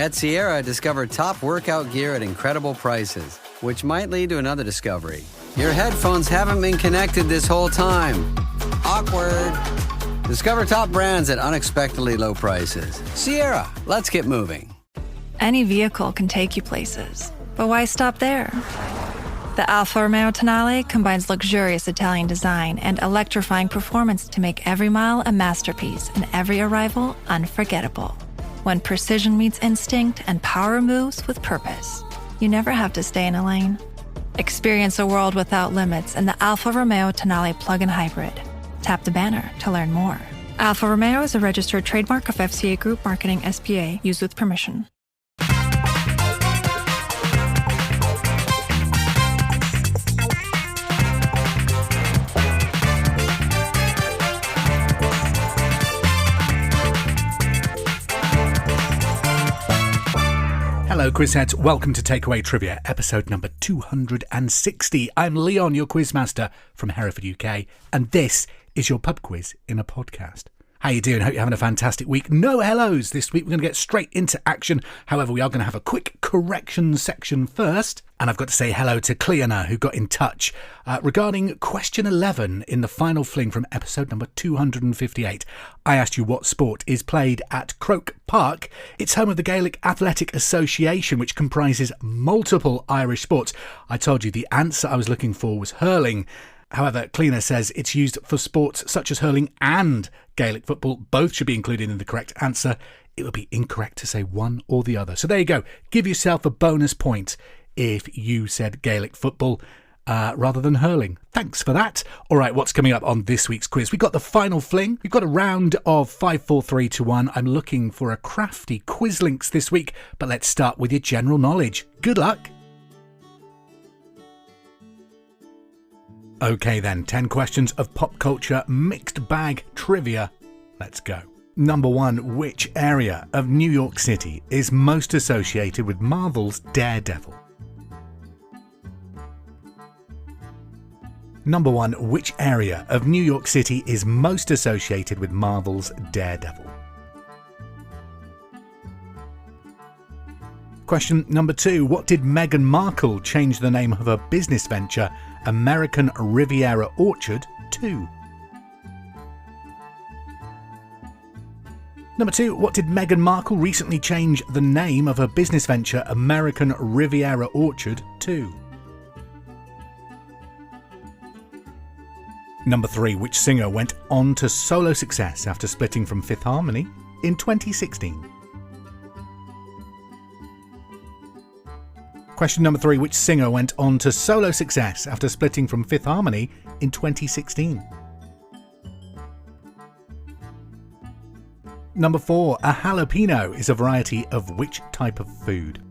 At Sierra, discover top workout gear at incredible prices, which might lead to another discovery. Your headphones haven't been connected this whole time. Awkward. Discover top brands at unexpectedly low prices. Sierra, let's get moving. Any vehicle can take you places, but why stop there? The Alfa Romeo Tonale combines luxurious Italian design and electrifying performance to make every mile a masterpiece and every arrival unforgettable. When precision meets instinct and power moves with purpose, you never have to stay in a lane. Experience a world without limits in the Alfa Romeo Tonale plug-in hybrid. Tap the banner to learn more. Alfa Romeo is a registered trademark of FCA Group Marketing SPA, used with permission. Hello Quizheads, welcome to Takeaway Trivia, episode number 260. I'm Leon, your quizmaster from Hereford, UK, and this is your pub quiz in a podcast. How you doing? Hope you're having a fantastic week. No hellos this week. We're going to get straight into action. However, we are going to have a quick correction section first. And I've got to say hello to Cleona, who got in touch regarding question 11 in the final fling from episode number 258. I asked you what sport is played at Croke Park. It's home of the Gaelic Athletic Association, which comprises multiple Irish sports. I told you the answer I was looking for was hurling. However, Cleaner says it's used for sports such as hurling and Gaelic football. Both should be included in the correct answer. It would be incorrect to say one or the other. So there you go. Give yourself a bonus point if you said Gaelic football rather than hurling. Thanks for that. All right, what's coming up on this week's quiz? We've got the final fling. We've got a round of 5, 4, 3, 2, 1. I'm looking for a crafty quiz links this week, but let's start with your general knowledge. Good luck. Okay then, 10 questions of pop culture mixed bag trivia. Let's go. Number 1, which area of New York City is most associated with Marvel's Daredevil? Number 1, which area of New York City is most associated with Marvel's Daredevil? Question number 2, what did Meghan Markle change the name of her business venture American Riviera Orchard to? Number 2, what did Meghan Markle recently change the name of her business venture American Riviera Orchard to? Number 3, which singer went on to solo success after splitting from Fifth Harmony in 2016? Question number 3, which singer went on to solo success after splitting from Fifth Harmony in 2016? Number 4, a jalapeno is a variety of which type of food?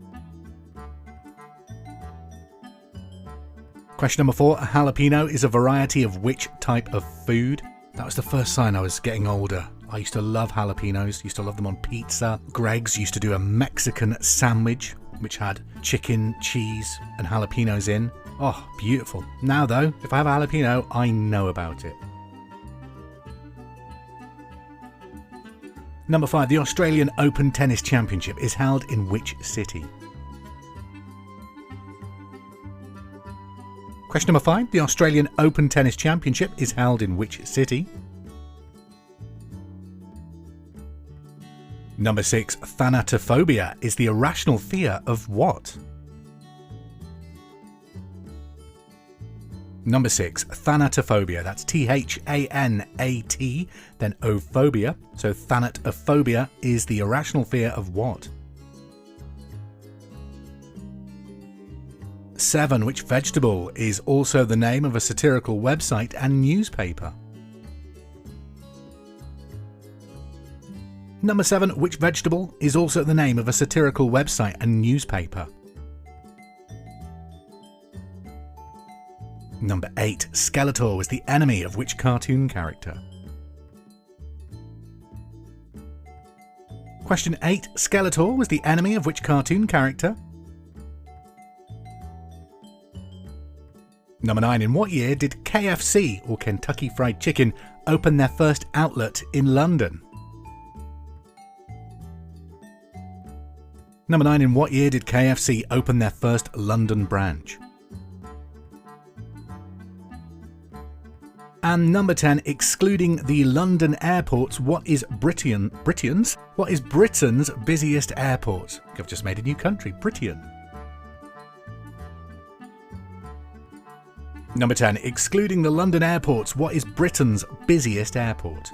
Question number 4, a jalapeno is a variety of which type of food? That was the first sign I was getting older. I used to love jalapenos, used to love them on pizza. Greg's used to do a Mexican sandwich which had chicken, cheese and jalapenos in. Oh, beautiful. Now though, if I have a jalapeno, I know about it. Number 5, the Australian Open Tennis Championship is held in which city? Question number 5, the Australian Open Tennis Championship is held in which city? Number 6, thanatophobia is the irrational fear of what? Number 6, thanatophobia, that's T-H-A-N-A-T, then ophobia. So thanatophobia is the irrational fear of what? 7, which vegetable is also the name of a satirical website and newspaper? Number 7, which vegetable is also the name of a satirical website and newspaper? Number 8, Skeletor was the enemy of which cartoon character? Question 8, Skeletor was the enemy of which cartoon character? Number 9, in what year did KFC, or Kentucky Fried Chicken, open their first outlet in London? Number 9, in what year did KFC open their first London branch? And number 10, excluding the London airports, what is Britain's busiest airport? I've just made a new country, Britain. Number 10, excluding the London airports, what is Britain's busiest airport?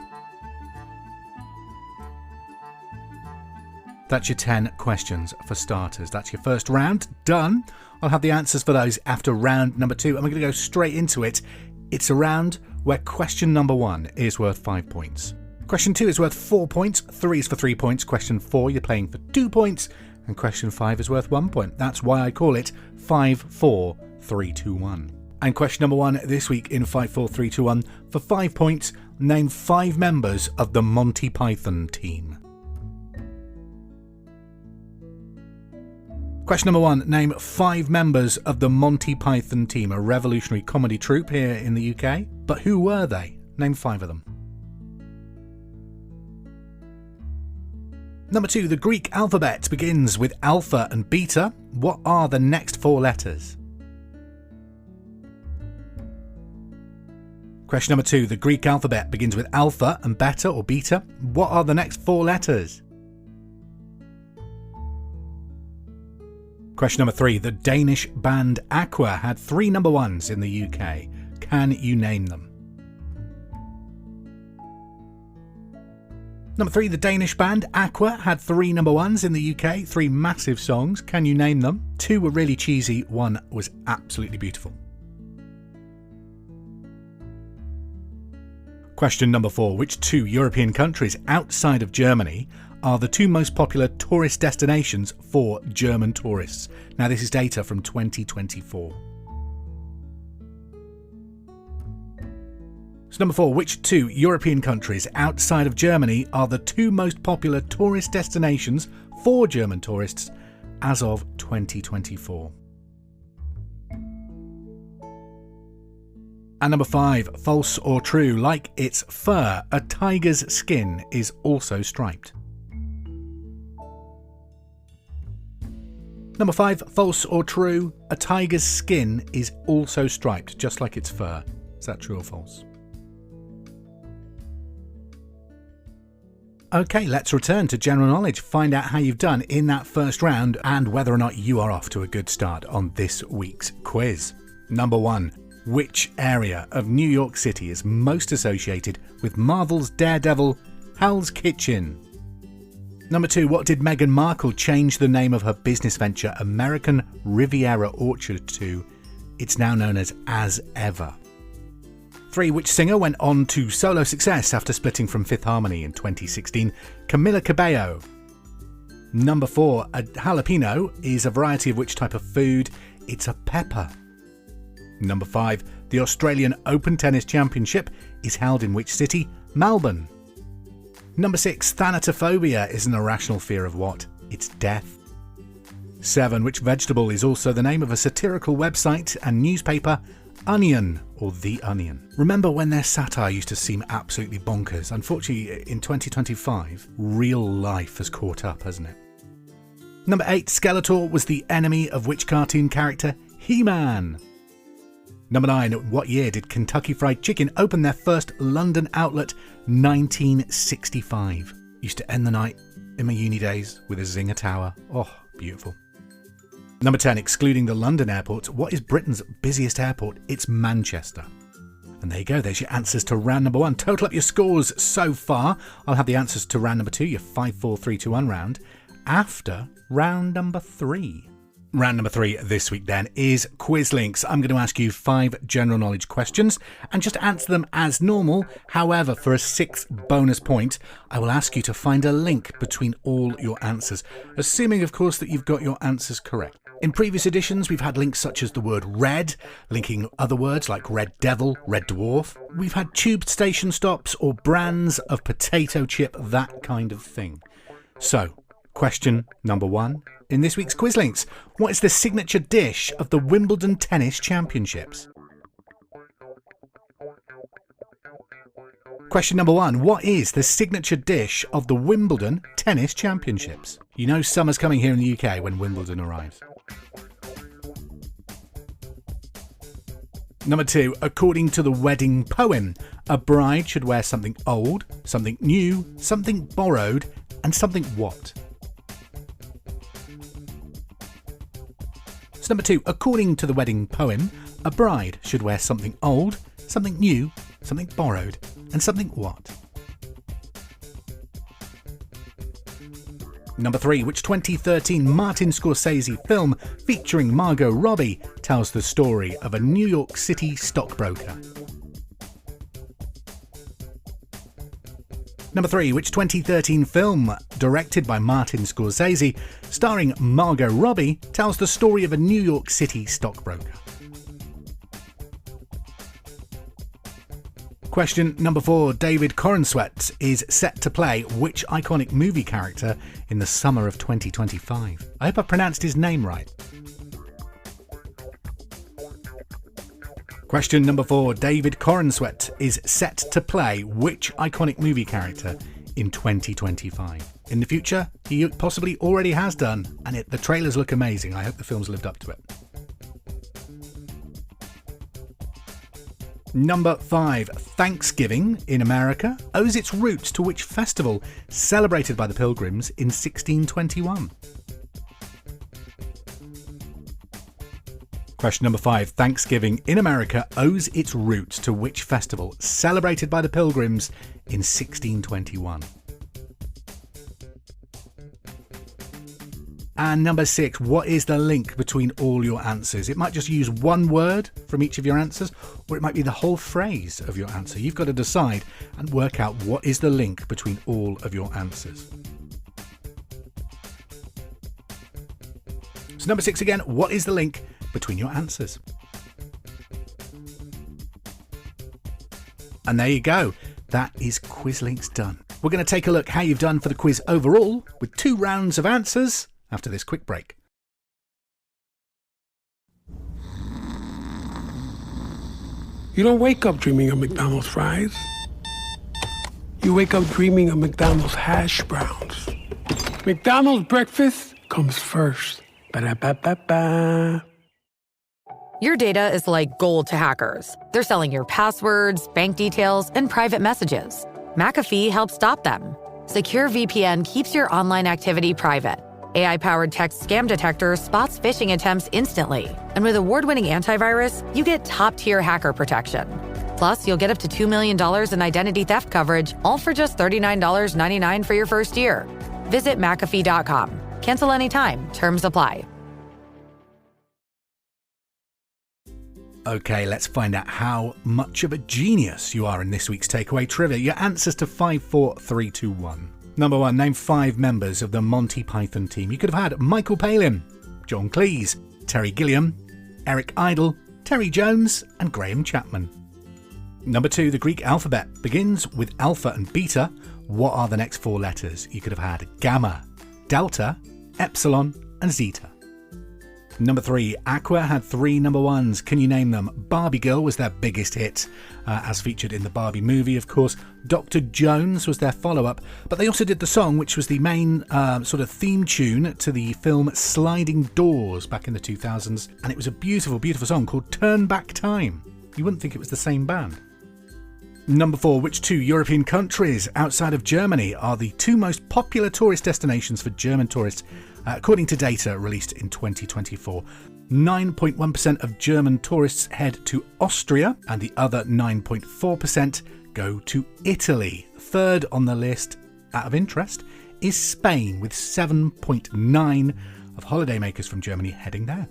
That's your 10 questions for starters. That's your first round. Done. I'll have the answers for those after round number 2, and we're going to go straight into it. It's a round where question number 1 is worth 5 points. Question 2 is worth 4 points. 3 is for 3 points. Question 4, you're playing for 2 points. And question 5 is worth 1 point. That's why I call it 5, 4, 3, 2, 1. And question number 1 this week in 5, 4, 3, 2, 1. For 5 points, name 5 members of the Monty Python team. Question number 1. Name 5 members of the Monty Python team, a revolutionary comedy troupe here in the UK. But who were they? Name 5 of them. Number 2. The Greek alphabet begins with alpha and beta. What are the next 4 letters? Question number 2. The Greek alphabet begins with alpha and beta or beta. What are the next 4 letters? Question number 3. The Danish band Aqua had 3 number 1s in the UK. Can you name them? Number 3. The Danish band Aqua had 3 number 1s in the UK. 3 massive songs. Can you name them? 2 were really cheesy. 1 was absolutely beautiful. Question number 4. Which 2 European countries outside of Germany are the 2 most popular tourist destinations for German tourists? Now, this is data from 2024. So number 4, which 2 European countries outside of Germany are the 2 most popular tourist destinations for German tourists as of 2024? And number 5, false or true, like its fur, a tiger's skin is also striped. Number 5, false or true, a tiger's skin is also striped, just like its fur. Is that true or false? Okay, let's return to general knowledge, find out how you've done in that first round and whether or not you are off to a good start on this week's quiz. Number 1, which area of New York City is most associated with Marvel's Daredevil, Hell's Kitchen? Number 2, what did Meghan Markle change the name of her business venture American Riviera Orchard to? It's now known as Ever. 3, which singer went on to solo success after splitting from Fifth Harmony in 2016? Camila Cabello. Number 4, a jalapeno is a variety of which type of food? It's a pepper. Number 5, the Australian Open Tennis Championship is held in which city? Melbourne. Number 6, thanatophobia is an irrational fear of what? It's death. 7, which vegetable is also the name of a satirical website and newspaper? Onion, or The Onion. Remember when their satire used to seem absolutely bonkers? Unfortunately, in 2025, real life has caught up, hasn't it? Number 8, Skeletor was the enemy of which cartoon character? He-Man. Number 9, what year did Kentucky Fried Chicken open their first London outlet? 1965. Used to end the night in my uni days with a Zinger Tower. Oh, beautiful. Number 10, excluding the London airports, what is Britain's busiest airport? It's Manchester. And there you go, there's your answers to round number 1. Total up your scores so far. I'll have the answers to round number 2, your 5, 4, 3, 2, 1 round, after round number 3. Round number 3 this week then is Quiz Links. I'm going to ask you 5 general knowledge questions and just answer them as normal. However, for a 6th bonus point, I will ask you to find a link between all your answers, assuming of course that you've got your answers correct. In previous editions, we've had links such as the word red, linking other words like red devil, red dwarf. We've had tube station stops or brands of potato chip, that kind of thing. So, question number 1 in this week's Quiz Links. What is the signature dish of the Wimbledon Tennis Championships? Question number 1. What is the signature dish of the Wimbledon Tennis Championships? You know summer's coming here in the UK when Wimbledon arrives. Number 2. According to the wedding poem, a bride should wear something old, something new, something borrowed, and something what? So number 2. According to the wedding poem, a bride should wear something old, something new, something borrowed, and something what? Number 3. Which 2013 Martin Scorsese film featuring Margot Robbie tells the story of a New York City stockbroker? Number 3. Which 2013 film directed by Martin Scorsese starring Margot Robbie tells the story of a New York City stockbroker? Question number 4. David Corenswet is set to play which iconic movie character in the summer of 2025? I hope I pronounced his name right. Question number 4. David Corenswet is set to play which iconic movie character in 2025? In the future, he possibly already has done, and the trailers look amazing. I hope the film's lived up to it. Number 5. Thanksgiving in America owes its roots to which festival celebrated by the Pilgrims in 1621? Question number 5. Thanksgiving in America owes its roots to which festival celebrated by the Pilgrims in 1621? And number 6, what is the link between all your answers? It might just use one word from each of your answers, or it might be the whole phrase of your answer. You've got to decide and work out what is the link between all of your answers. So number 6 again, what is the link between your answers? And there you go. That is Quizlinks done. We're going to take a look how you've done for the quiz overall with 2 rounds of answers after this quick break. You don't wake up dreaming of McDonald's fries. You wake up dreaming of McDonald's hash browns. McDonald's breakfast comes first. Ba-da-ba-ba-ba. Your data is like gold to hackers. They're selling your passwords, bank details, and private messages. McAfee helps stop them. Secure VPN keeps your online activity private. AI-powered text scam detector spots phishing attempts instantly. And with award-winning antivirus, you get top-tier hacker protection. Plus, you'll get up to $2 million in identity theft coverage, all for just $39.99 for your first year. Visit McAfee.com. Cancel anytime. Terms apply. Okay, let's find out how much of a genius you are in this week's takeaway trivia. Your answers to 5, 4, 3, 2, 1. Number 1, name 5 members of the Monty Python team. You could have had Michael Palin, John Cleese, Terry Gilliam, Eric Idle, Terry Jones, and Graham Chapman. Number 2, the Greek alphabet begins with alpha and beta. What are the next 4 letters? You could have had gamma, delta, epsilon, and zeta. Number 3, Aqua had 3 number 1s. Can you name them? Barbie Girl was their biggest hit, as featured in the Barbie movie, of course. Dr. Jones was their follow-up, but they also did the song, which was the main sort of theme tune to the film Sliding Doors back in the 2000s, and it was a beautiful, beautiful song called Turn Back Time. You wouldn't think it was the same band. Number 4, which 2 European countries outside of Germany are the 2 most popular tourist destinations for German tourists, according to data released in 2024? 9.1% of German tourists head to Austria, and the other 9.4% go to Italy. Third on the list, out of interest, is Spain, with 7.9% of holidaymakers from Germany heading there.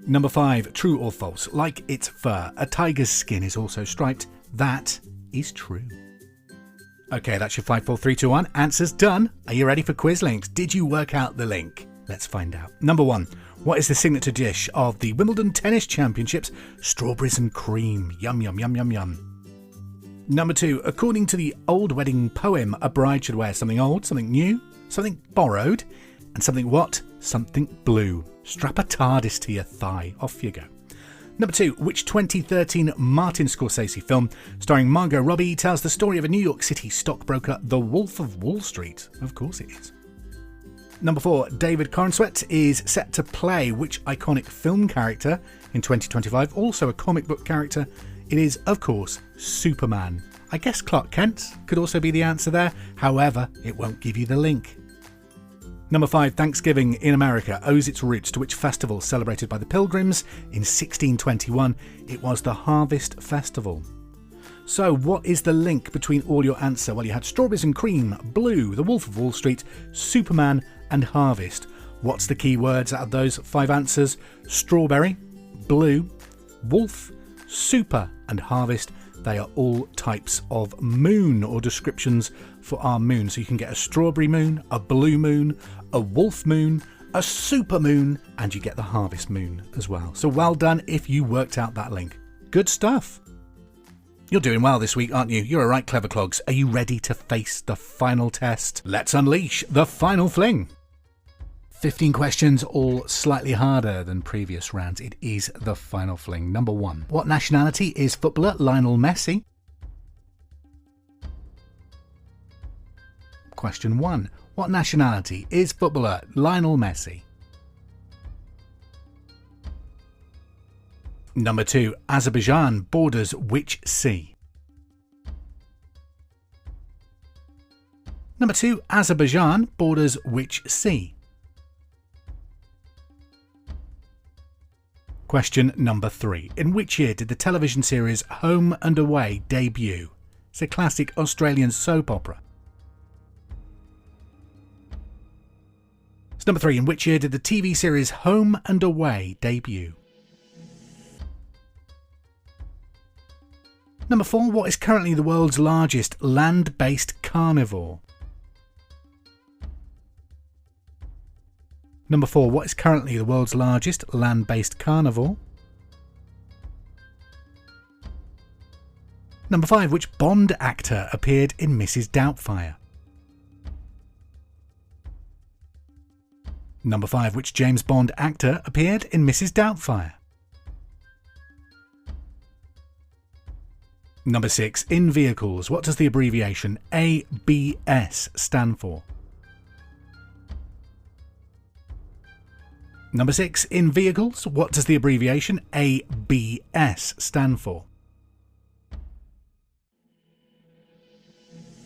Number 5, true or false? Like its fur, a tiger's skin is also striped. That is true. Okay, that's your 5, 4, 3, 2, 1. Answers done. Are you ready for Quizlinks? Did you work out the link? Let's find out. Number 1, what is the signature dish of the Wimbledon Tennis Championships? Strawberries and cream. Yum, yum, yum, yum, yum. Number 2, according to the old wedding poem, a bride should wear something old, something new, something borrowed, and something what? Something blue. Strap a TARDIS to your thigh. Off you go. Number 2, which 2013 Martin Scorsese film starring Margot Robbie tells the story of a New York City stockbroker, the Wolf of Wall Street? Of course it is. Number 4, David Corenswet is set to play which iconic film character in 2025? Also a comic book character. It is, of course, Superman. I guess Clark Kent could also be the answer there. However, it won't give you the link. Number 5, Thanksgiving in America owes its roots to which festival celebrated by the Pilgrims in 1621? It was the Harvest Festival. So what is the link between all your answer? Well, you had Strawberries and Cream, Blue, The Wolf of Wall Street, Superman and Harvest. What's the key words out of those 5 answers? Strawberry, Blue, Wolf, Super and Harvest. They are all types of moon or descriptions for our moon. So you can get a strawberry moon, a blue moon, a wolf moon, a super moon, and you get the harvest moon as well. So well done if you worked out that link. Good stuff. You're doing well this week, aren't you? You're a right clever clogs. Are you ready to face the final test? Let's unleash the final fling. 15 questions, all slightly harder than previous rounds. It is the final fling. Number 1. What nationality is footballer Lionel Messi? Question 1. What nationality is footballer Lionel Messi? Number 2. Azerbaijan borders which sea? Number 2. Azerbaijan borders which sea? Question number 3. In which year did the television series Home and Away debut? It's a classic Australian soap opera. It's number 3. In which year did the TV series Home and Away debut? Number 4. What is currently the world's largest land-based carnivore? Number 4. What is currently the world's largest land-based carnivore? Number 5. Which Bond actor appeared in Mrs. Doubtfire? Number 5. Which James Bond actor appeared in Mrs. Doubtfire? Number 6. In vehicles, what does the abbreviation ABS stand for? Number 6. In vehicles, what does the abbreviation ABS stand for?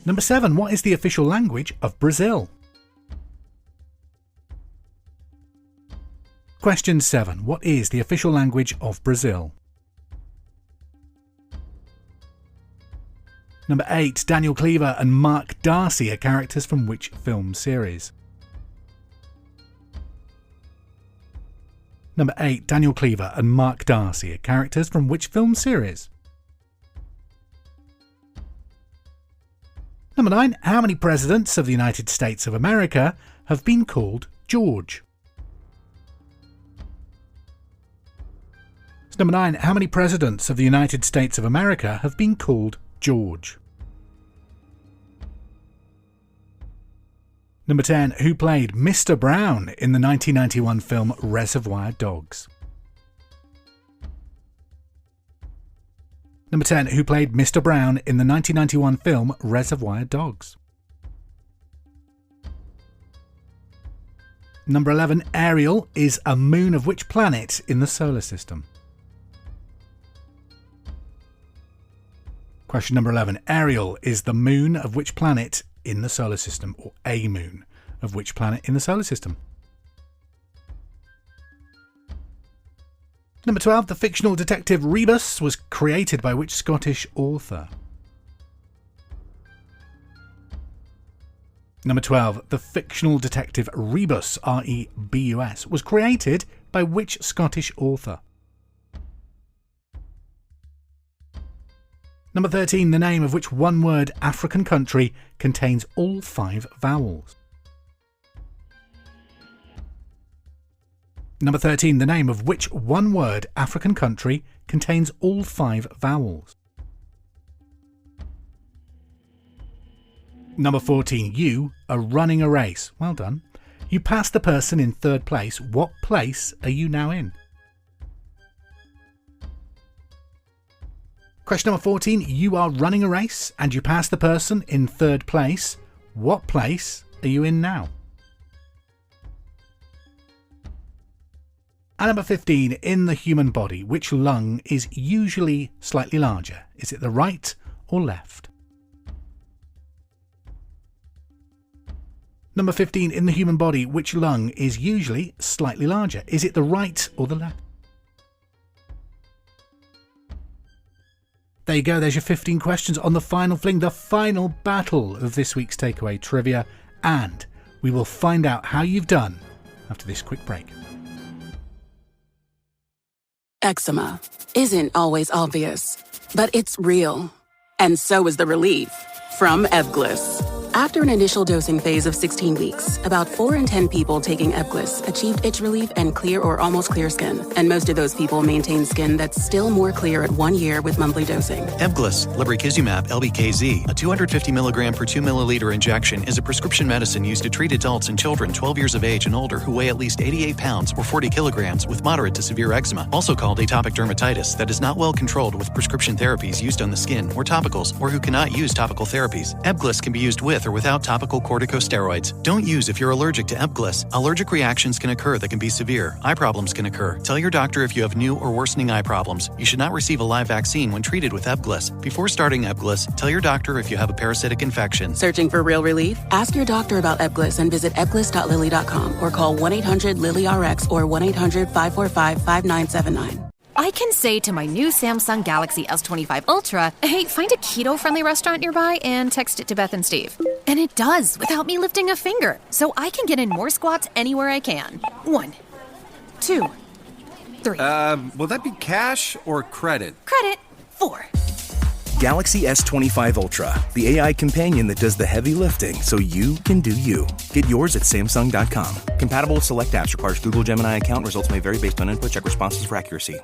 Number 7. What is the official language of Brazil? Question 7. What is the official language of Brazil? Number 8. Daniel Cleaver and Mark Darcy are characters from which film series? Number 8. Daniel Cleaver and Mark Darcy are characters from which film series? Number 9. How many presidents of the United States of America have been called George? Number 9. How many presidents of the United States of America have been called George? Number 10. Who played Mr. Brown in the 1991 film Reservoir Dogs? Number 10. Who played Mr. Brown in the 1991 film Reservoir Dogs? Number 11. Ariel is a moon of which planet in the solar system? Question number 11. Ariel is the moon of which planet in the solar system, or a moon of which planet in the solar system? Number 12. The fictional detective Rebus was created by which Scottish author? Number 12. The fictional detective Rebus, R-E-B-U-S, was created by which Scottish author? Number 13. The name of which one-word African country contains all 5 vowels? Number 13. The name of which one-word African country contains all 5 vowels? Number 14. You are running a race. Well done. You passed the person in 3rd place. What place are you now in? Question number 14. You are running a race and you pass the person in third place. What place are you in now? And number 15. In the human body, which lung is usually slightly larger? Is it the right or left? Number 15. In the human body, which lung is usually slightly larger? Is it the right or the left? There you go, there's your 15 questions on the final fling, the final battle of this week's takeaway trivia, and we will find out how you've done after this quick break. Eczema isn't always obvious, but it's real. And so is the relief from Ebglyss. After an initial dosing phase of 16 weeks, about 4 in 10 people taking Ebglyss achieved itch relief and clear or almost clear skin. And most of those people maintain skin that's still more clear at 1 year with monthly dosing. Ebglyss, lebrikizumab LBKZ, a 250 milligram per 2 milliliter injection, is a prescription medicine used to treat adults and children 12 years of age and older who weigh at least 88 pounds or 40 kilograms with moderate to severe eczema, also called atopic dermatitis, that is not well controlled with prescription therapies used on the skin or topicals, or who cannot use topical therapies. Ebglyss can be used with or without topical corticosteroids. Don't use if you're allergic to Ebglyss. Allergic reactions can occur that can be severe. Eye problems can occur. Tell your doctor if you have new or worsening eye problems. You should not receive a live vaccine when treated with Ebglyss. Before starting Ebglyss, tell your doctor if you have a parasitic infection. Searching for real relief? Ask your doctor about Ebglyss and visit ebglyss.lilly.com or call 1-800-LILY-RX or 1-800-545-5979. I can say to my new Samsung Galaxy S25 Ultra, hey, find a keto-friendly restaurant nearby and text it to Beth and Steve. And it does, without me lifting a finger. So I can get in more squats anywhere I can. 1, 2, 3. Will that be cash or credit? Credit. 4. Galaxy S25 Ultra, the AI companion that does the heavy lifting so you can do you. Get yours at Samsung.com. Compatible with select apps. Requires Google Gemini account. Results may vary based on input. Check responses for accuracy.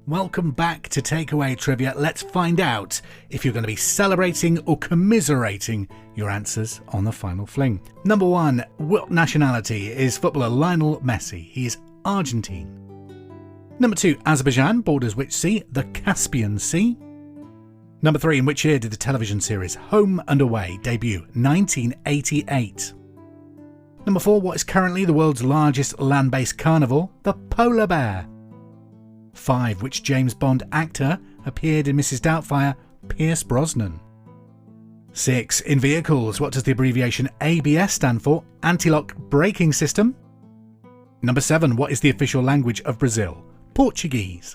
Welcome back to Takeaway Trivia. Let's find out if you're going to be celebrating or commiserating your answers on the final fling. Number 1, what nationality is footballer Lionel Messi? He is Argentine. Number 2, Azerbaijan borders which sea? The Caspian Sea. Number 3, in which year did the television series Home and Away debut? 1988. Number 4, what is currently the world's largest land-based carnivore? The polar bear. 5, which James Bond actor appeared in Mrs. Doubtfire? Pierce Brosnan. 6, in vehicles, what does the abbreviation ABS stand for? Anti-lock braking system. Number 7, what is the official language of Brazil? Portuguese.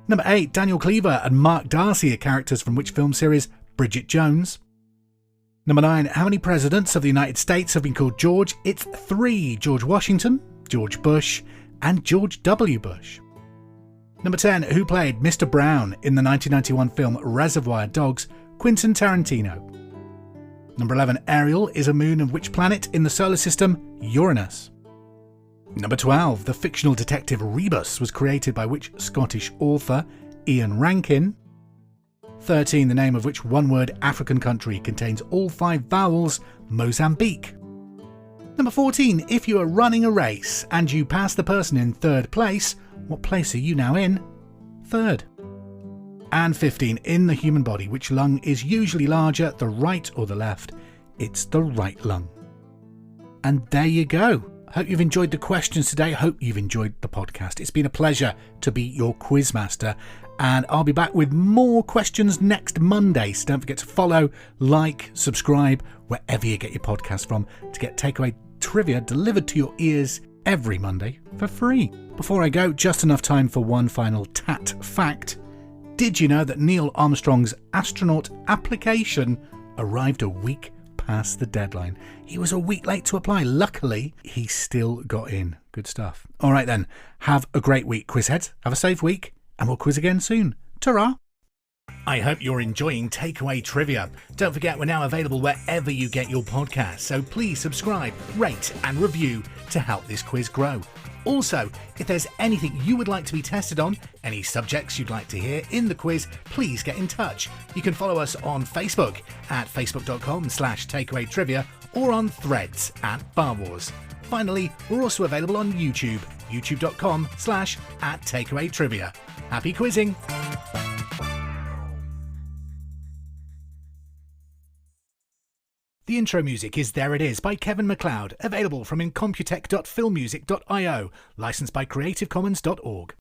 Number 8, Daniel Cleaver and Mark Darcy are characters from which film series? Bridget Jones. Number 9, how many presidents of the United States have been called George? It's 3, George Washington, George Bush, and George W. Bush. Number 10, who played Mr. Brown in the 1991 film Reservoir Dogs? Quentin Tarantino. Number 11, Ariel is a moon of which planet in the solar system? Uranus. Number 12, the fictional detective Rebus was created by which Scottish author? Ian Rankin. 13, the name of which one-word African country contains all 5 vowels? Mozambique. Number 14, if you are running a race and you pass the person in third place, what place are you now in? Third. And 15, in the human body, which lung is usually larger, the right or the left? It's the right lung. And there you go. Hope you've enjoyed the questions today. Hope you've enjoyed the podcast. It's been a pleasure to be your quizmaster, and I'll be back with more questions next Monday. So don't forget to follow, like, subscribe, wherever you get your podcast from, to get takeaway trivia delivered to your ears every Monday for free. Before I go, just enough time for one final TAT fact. Did you know that Neil Armstrong's astronaut application arrived a week past the deadline? He was a week late to apply. Luckily, he still got in. Good stuff. All right then, have a great week, Quizheads. Have a safe week, and we'll quiz again soon. Ta-ra! I hope you're enjoying Takeaway Trivia. Don't forget, we're now available wherever you get your podcasts, so please subscribe, rate and review to help this quiz grow. Also, if there's anything you would like to be tested on, any subjects you'd like to hear in the quiz, please get in touch. You can follow us on Facebook at facebook.com/takeawaytrivia or on Threads at Bar Wars. Finally, we're also available on YouTube, youtube.com/@takeawaytrivia. Happy quizzing! The intro music is There It Is by Kevin MacLeod, available from incompetech.filmmusic.io, licensed by creativecommons.org.